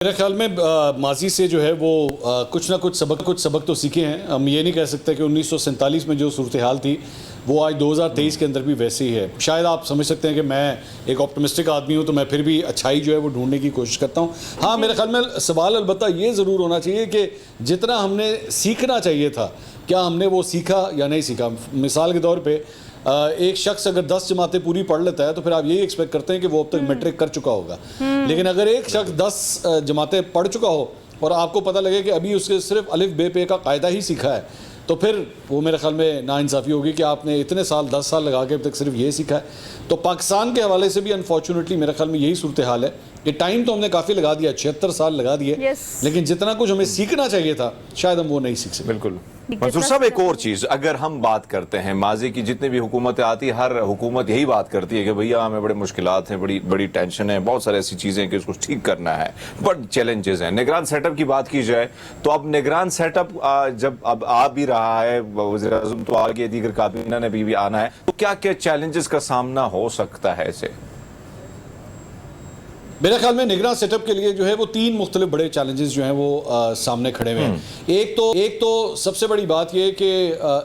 मेरे ख्याल में माजी से जो है वो कुछ ना कुछ सबक तो सीखे हैं। हम ये नहीं कह सकते कि 1947 में जो सूरत हाल थी वो आज 2023 के अंदर भी वैसे ही है। शायद आप समझ सकते हैं कि मैं एक ऑप्टिमिस्टिक आदमी हूँ, तो मैं फिर भी अच्छाई जो है वो ढूंढने की कोशिश करता हूँ। हाँ, मेरे ख्याल में सवाल अलबत्ता ये ज़रूर होना चाहिए कि जितना हमने सीखना चाहिए था, क्या हमने वो सीखा या नहीं सीखा। मिसाल के तौर पर एक शख्स अगर 10 जमातें पूरी पढ़ लेता है तो फिर आप यही एक्सपेक्ट करते हैं कि वो अब तक मैट्रिक कर चुका होगा। लेकिन अगर एक शख्स 10 जमातें पढ़ चुका हो और आपको पता लगे कि अभी उसके सिर्फ अलिफ बे पे का कायदा ही सीखा है, तो फिर वो मेरे ख्याल में नाइंसाफ़ी होगी कि आपने इतने साल 10 साल लगा के अब तक सिर्फ ये सीखा है। तो पाकिस्तान के हवाले से भी अनफॉर्चुनेटली मेरे ख्याल में यही सूरत हाल है कि टाइम तो हमने काफ़ी लगा दिया, 76 साल लगा दिए, लेकिन जितना कुछ हमें सीखना चाहिए था शायद हम वो नहीं सीख सके। बिल्कुल मंसूर साहब, एक और चीज अगर हम बात करते हैं माजी की, जितनी भी हुकूमतें आती है हर हुकूमत यही बात करती है कि भैया हमें बड़े मुश्किलात हैं, बड़ी बड़ी टेंशन है, बहुत सारी ऐसी चीजें हैं कि उसको ठीक करना है, बट चैलेंजेस हैं। निगरान सेटअप की बात की जाए तो अब निगरान सेटअप जब अब आ भी रहा है, वज़ीर-ए-आज़म तो आगे, दीगर काबीना ने भी आना है, तो क्या क्या चैलेंजेस का सामना हो सकता है इसे? मेरे ख्याल में निगरान सेटअप के लिए जो है वो 3 मुख्तलिफ बड़े चैलेंजेस जो हैं वो सामने खड़े हुए हैं। एक तो सबसे बड़ी बात ये कि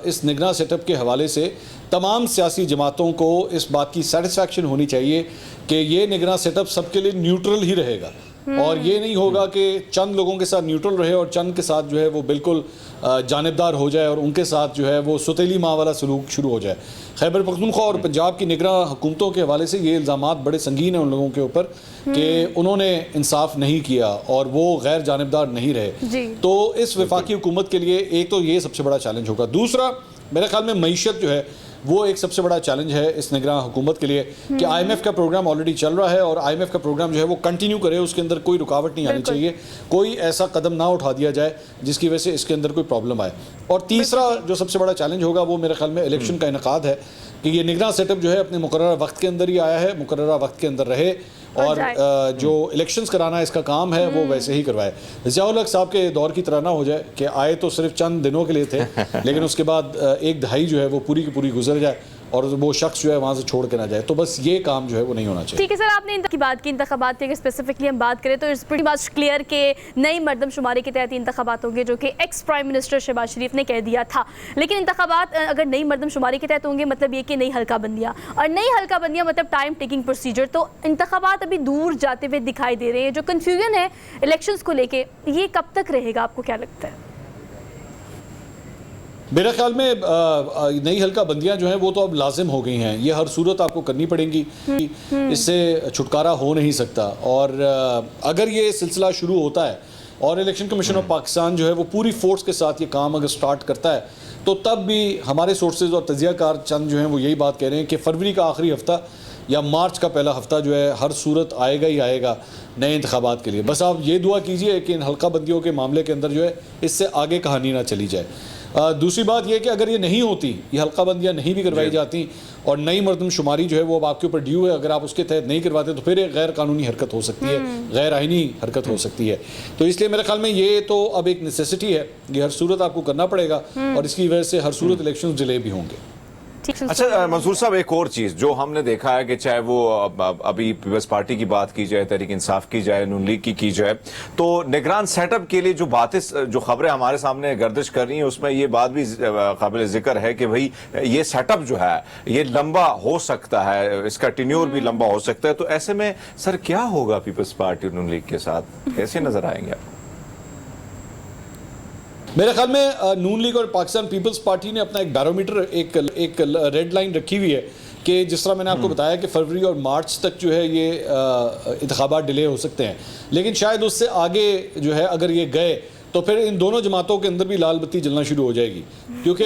इस निगरान सेटअप के हवाले से तमाम सियासी जमातों को इस बात की सेटिस्फैक्शन होनी चाहिए कि ये निगरान सेटअप सबके लिए न्यूट्रल ही रहेगा, और ये नहीं होगा कि चंद लोगों के साथ न्यूट्रल रहे और चंद के साथ जो है वो बिल्कुल जानिबदार हो जाए और उनके साथ जो है वो सुतीली माँ वाला सलूक शुरू हो जाए। खैबर पख्तूनख्वा और पंजाब की निगरान हुकूमतों के हवाले से ये इल्ज़ामात बड़े संगीन हैं उन लोगों के ऊपर कि उन्होंने इंसाफ नहीं किया और वो गैर जानिबदार नहीं रहे। तो इस वफाकी हुकूमत के लिए एक तो ये सबसे बड़ा चैलेंज होगा। दूसरा, मेरे ख्याल में मईशत जो है वो एक सबसे बड़ा चैलेंज है इस निगरान हुकूमत के लिए कि IMF का प्रोग्राम ऑलरेडी चल रहा है और IMF का प्रोग्राम जो है वो कंटिन्यू करे, उसके अंदर कोई रुकावट नहीं आनी चाहिए, कोई ऐसा कदम ना उठा दिया जाए जिसकी वजह से इसके अंदर कोई प्रॉब्लम आए। और तीसरा जो सबसे बड़ा चैलेंज होगा वो मेरे ख्याल में इलेक्शन का इनेकाद है कि ये निगरान सेटअप जो है अपने मुकर्ररा वक्त के अंदर ही आया है, मुकर्ररा वक्त के अंदर रहे और जो इलेक्शंस कराना इसका काम है वो वैसे ही करवाए। ज़ियाउल हक साहब के दौर की तरह ना हो जाए कि आए तो सिर्फ चंद दिनों के लिए थे लेकिन उसके बाद एक दहाई जो है वो पूरी की पूरी गुजर जाए और वो शख्स जो है वहाँ से छोड़ के ना जाए। तो बस ये काम जो है वो नहीं होना चाहिए। ठीक है सर, आपने इनकी बात की, इंतखाबात की, स्पेसिफिकली हम बात करें तो इट्स प्रीटी मच क्लियर के नई मरदमशुमारी के तहत इंतखाबात होंगे, जो कि एक्स प्राइम मिनिस्टर शहबाज शरीफ ने कह दिया था। लेकिन इंतखाबात अगर नई मरदमशुमारी के तहत होंगे मतलब ये कि नई हल्का बंदियाँ, और नई हल्का बंदियाँ मतलब टाइम टेकिंग प्रोसीजर। तो इंतखाबात अभी दूर जाते हुए दिखाई दे रहे हैं। जो कन्फ्यूजन है इलेक्शंस को लेके, ये कब तक रहेगा, आपको क्या लगता है? मेरे ख्याल में नई हल्का बंदियां जो हैं वो तो अब लाजिम हो गई हैं, ये हर सूरत आपको करनी पड़ेंगी, इससे छुटकारा हो नहीं सकता। और अगर ये सिलसिला शुरू होता है और इलेक्शन कमीशन ऑफ पाकिस्तान जो है वो पूरी फोर्स के साथ ये काम अगर स्टार्ट करता है, तो तब भी हमारे सोर्सेज और तजियाकार चंद जो हैं वो यही बात कह रहे हैं कि फरवरी का आखिरी हफ्ता या मार्च का पहला हफ्ता जो है हर सूरत आएगा ही आएगा नए इंतखाबात के लिए। बस आप ये दुआ कीजिए कि इन हल्का बंदियों के मामले के अंदर जो है इससे आगे कहानी ना चली जाए। दूसरी बात यह कि अगर ये नहीं होती, ये हल्का बंदियाँ नहीं भी करवाई जाती और नई मरदमशुमारी जो है वो अब आपके ऊपर ड्यू है, अगर आप उसके तहत नहीं करवाते तो फिर एक गैर कानूनी हरकत हो सकती है, गैर आइनी हरकत हो सकती है। तो इसलिए मेरे ख्याल में ये तो अब एक नेसेसिटी है, ये हर सूरत आपको करना पड़ेगा और इसकी वजह से हर सूरत इलेक्शन डिले भी होंगे। अच्छा मंसूर साहब, एक और चीज जो हमने देखा है कि चाहे वो अभी पीपल्स पार्टी की बात की जाए, तहरीक इंसाफ की जाए, नून लीग की जाए, तो निगरान सेटअप के लिए जो बातें, जो खबरें हमारे सामने गर्दिश कर रही हैं उसमें ये बात भी काबिल जिक्र है कि भाई ये सेटअप जो है ये लंबा हो सकता है, इसका टेन्योर भी लंबा हो सकता है। तो ऐसे में सर क्या होगा पीपल्स पार्टी नून लीग के साथ, कैसे नजर आएंगे आप? मेरे ख्याल में नून लीग और पाकिस्तान पीपल्स पार्टी ने अपना एक बैरोमीटर, एक रेड लाइन रखी हुई है कि जिस तरह मैंने आपको बताया कि फरवरी और मार्च तक जो है ये इंतखाबात डिले हो सकते हैं, लेकिन शायद उससे आगे जो है अगर ये गए तो फिर इन दोनों जमातों के अंदर भी लाल बत्ती जलना शुरू हो जाएगी, क्योंकि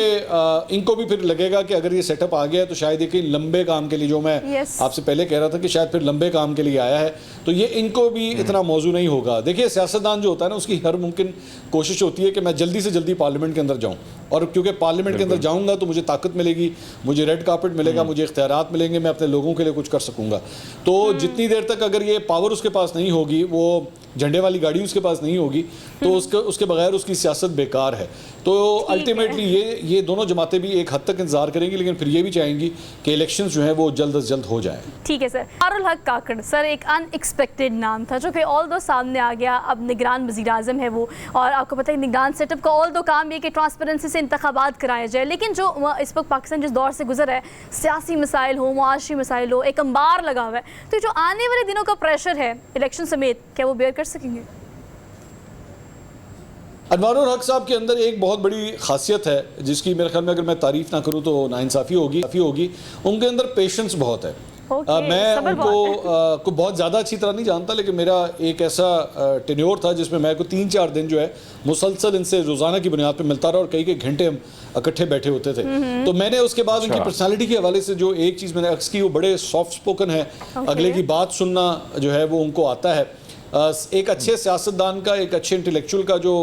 इनको भी फिर लगेगा कि अगर ये सेटअप आ गया है तो शायद ये लंबे काम के लिए, जो मैं आपसे पहले कह रहा था कि शायद फिर लंबे काम के लिए आया है, तो ये इनको भी इतना मौजू नहीं होगा। देखिए, सियासतदान जो होता है ना उसकी हर मुमकिन कोशिश होती है कि मैं जल्दी से जल्दी पार्लियामेंट के अंदर जाऊँ, और क्योंकि पार्लियामेंट के अंदर जाऊँगा तो मुझे ताकत मिलेगी, मुझे रेड कार्पेट मिलेगा, मुझे इख्तियारात मिलेंगे, मैं अपने लोगों के लिए कुछ कर सकूँगा। तो जितनी देर तक अगर ये पावर उसके पास नहीं होगी, वो झंडे वाली गाड़ी उसके पास नहीं होगी, तो उसके उसके बगैर उसकी सियासत बेकार है। तो अल्टीमेटली ये दोनों जमातें भी एक हद तक इंतजार करेंगी, लेकिन फिर ये भी चाहेंगी कि इलेक्शंस जो हैं वो जल्द अज जल्द हो जाएं। ठीक है सर। अनवारुल हक काकड़ सर एक अनएक्सपेक्टेड नाम था जो कि ऑल दो सामने आ गया। अब निगरान वज़ीर आज़म है वो, और आपको पता है निगरान सेटअप का ऑल दो काम ये कि ट्रांसपेरेंसी से इंतखाबात कराया जाए, लेकिन जो इस वक्त पाकिस्तान जिस दौर से गुजर है, सियासी मसाइल हो, मुआशी मसाइल हो, एक अंबार लगा हुआ है, तो जो आने वाले दिनों का प्रेशर है इलेक्शन समेत, क्या वो बेयर कर सकेंगे? अनवारुल हक साहब के अंदर एक बहुत बड़ी खासियत है जिसकी मेरे ख्याल में अगर मैं तारीफ ना करूं तो नाइंसाफ़ी होगी। उनके अंदर पेशेंस बहुत है। मैं उनको को बहुत ज़्यादा अच्छी तरह नहीं जानता, लेकिन मेरा एक ऐसा टेन्योर था जिसमें मैं को 3-4 दिन जो है मुसलसल इनसे रोज़ाना की बुनियाद पे मिलता रहा और कई घंटे हम इकट्ठे बैठे होते थे। तो मैंने उसके बाद उनकी पर्सनालिटी के हवाले से जो एक चीज़ मैंने अक्स की, वो बड़े सॉफ्ट स्पोकन है, अगले की बात सुनना जो है वो उनको आता है। एक अच्छे सियासतदान का, एक अच्छे इंटेलेक्चुअल का जो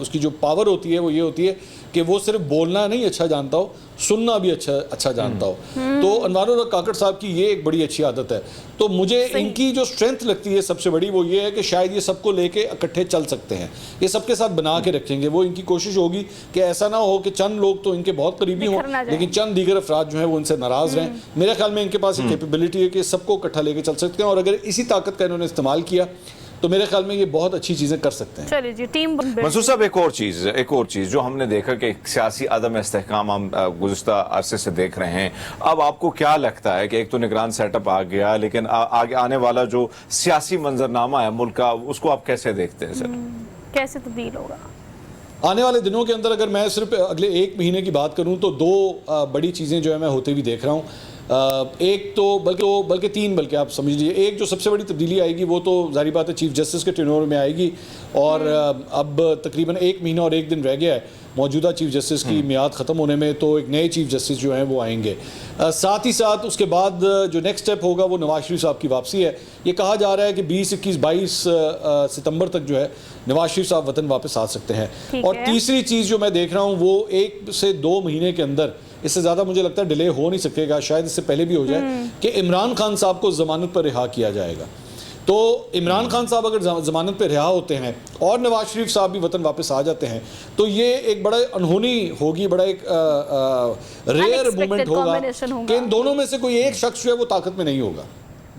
उसकी जो पावर होती है वो ये होती है कि वो सिर्फ बोलना नहीं अच्छा जानता हो, सुनना भी अच्छा जानता हो। तो अनवारुल हक काकड़ साहब की ये एक बड़ी अच्छी आदत है। तो मुझे इनकी जो स्ट्रेंथ लगती है सबसे बड़ी वो ये है कि शायद ये सबको लेके इकट्ठे चल सकते हैं, ये सबके साथ बना के रखेंगे। वो इनकी कोशिश होगी कि ऐसा ना हो कि चंद लोग तो इनके बहुत करीबी हों लेकिन चंद दीगर अफराद जो हैं वो इनसे नाराज़ रहें। मेरे ख्याल में इनके पास एक कैपेबिलिटी है कि सबको इकट्ठा लेके चल सकते हैं, और अगर इसी ताकत का इन्होंने इस्तेमाल किया तो मेरे ख्याल में ये बहुत अच्छी चीज़ें कर सकते हैं। चलिए जी, टीम मंसूर साहब, एक और चीज़ जो हमने देखा कि सियासी अदम इस्तेहकाम हम गुज़िश्ता अरसे से देख रहे हैं। अब आपको क्या लगता है कि एक तो निगरान सेटअप आ गया, लेकिन आगे आने वाला जो सियासी मंजरनामा है मुल्क का, उसको आप कैसे देखते हैं सर? कैसे तब्दील होगा आने वाले दिनों के अंदर? अगर मैं सिर्फ अगले 1 महीने की बात करूं तो 2 बड़ी चीज़ें जो है मैं होते हुए देख रहा हूं। एक तो बल्कि 3, बल्कि आप समझ लीजिए। एक जो सबसे बड़ी तब्दीली आएगी वो तो जाहिर बात है चीफ जस्टिस के टेन्योर में आएगी, और अब तकरीबन 1 महीना और 1 दिन रह गया है मौजूदा चीफ जस्टिस की मियाद ख़त्म होने में, तो एक नए चीफ जस्टिस जो हैं वो आएंगे। साथ ही साथ उसके बाद जो नेक्स्ट स्टेप होगा वो नवाज शरीफ साहब की वापसी है। ये कहा जा रहा है कि 20, 21, 22 सितंबर तक जो है नवाज शरीफ साहब वतन वापस आ सकते हैं। और तीसरी चीज़ जो मैं देख रहा हूँ वो 1 से 2 महीने के अंदर, इससे ज़्यादा मुझे लगता है डिले हो नहीं सकेगा, शायद इससे पहले भी हो जाए, कि इमरान खान साहब को ज़मानत पर रिहा किया जाएगा। तो इमरान खान साहब अगर ज़मानत पर रिहा होते हैं और नवाज शरीफ साहब भी वतन वापस आ जाते हैं तो ये एक बड़ा अनहोनी होगी, बड़ा एक रेयर मोमेंट होगा कि इन दोनों में से कोई एक शख्स जो है वो ताकत में नहीं होगा।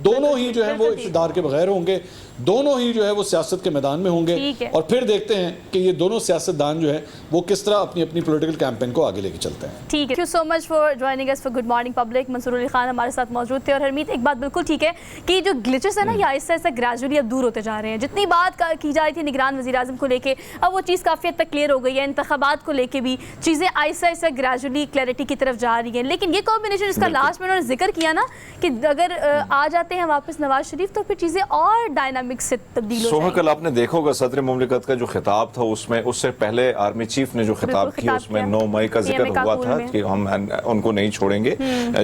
दोनों ही जो है वो इक़्तिदार के बगैर होंगे, दोनों ही जो है वो सियासत के मैदान में होंगे, और फिर देखते हैं कि ये दोनों सियासतदान जो है वो किस तरह अपनी अपनी पॉलिटिकल कैंपेन को आगे लेके चलते हैं। ठीक है, thank you so much for joining us for good morning public. Mansoor Ali Khan हमारे साथ मौजूद थे। और हरमीत, एक बात बिल्कुल ठीक है कि जो ग्लिचेस है ना ये आहिस्ता आहिस्ता ग्रेजुअली अब दूर होते जा रहे हैं। जितनी बात की जा रही थी निगरान वज़ीर आज़म को लेके, अब वो चीज़ काफ़ी हद तक क्लियर हो गई है। इंतखाबात को लेके भी चीज़ें आहिस्ता आहिस्ता ग्रेजुअली क्लैरिटी की तरफ जा रही हैं। लेकिन ये कॉम्बिनेशन इसका लास्ट में उन्होंने जिक्र किया ना कि अगर आ जाते हैं वापस नवाज शरीफ तो फिर चीज़ें और डायनामिक से तब्दील हो सोहा, कल आपने देखा होगा सदर मुमलिकत का जो खिताब था उसमें, उससे पहले आर्मी चीफ ने जो खिताब किया उसमें 9 मई का जिक्र हुआ था कि हम उनको नहीं छोड़ेंगे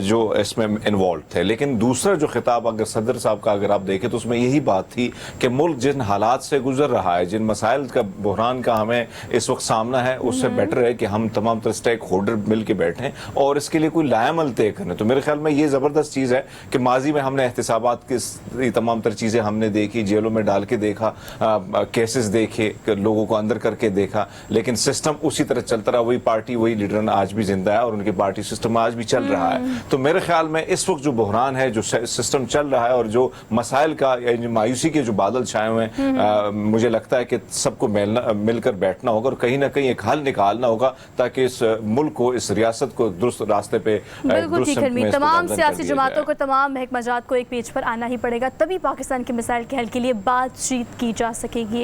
जो इसमें इन्वॉल्व थे। लेकिन दूसरा जो खिताब अगर सदर साहब का अगर आप देखें तो उसमें यही बात थी कि मुल्क जिन हालात से गुजर रहा है, जिन मसाइल का, बहरान का हमें इस वक्त सामना है, उससे बेटर है कि हम तमाम तरह स्टेक होल्डर मिल के बैठें और इसके लिए कोई लाएमल तय करें। तो मेरे ख्याल में ये ज़बरदस्त चीज़ है कि माजी में हमने एहतसाबात की तमाम तरह चीज़ें हमने देखी, जेलों में डाल के देखा, केसेस देखे, लोगों को अंदर करके देखा, लेकिन सिस्टम उसी तरह चलता रहा। वही पार्टी, वही लीडर आज भी जिंदा है और उनकी पार्टी सिस्टम आज भी चल रहा है। तो मेरे ख्याल में इस वक्त जो बहरान है, जो सिस्टम चल रहा है और जो मसाइल का मायूसी के जो बादल छाए हुए हैं, मुझे लगता है कि सबको मिलकर बैठना होगा और कहीं ना कहीं एक हल निकालना होगा ताकि इस मुल्क को, इस रियासत को दुरुस्त रास्ते पे, तमाम सियासी जमातों को, तमाम महकमाजात को एक पेज पर आना ही पड़ेगा, तभी पाकिस्तान के मसाइल के हल के लिए बातचीत की जा सकेगी।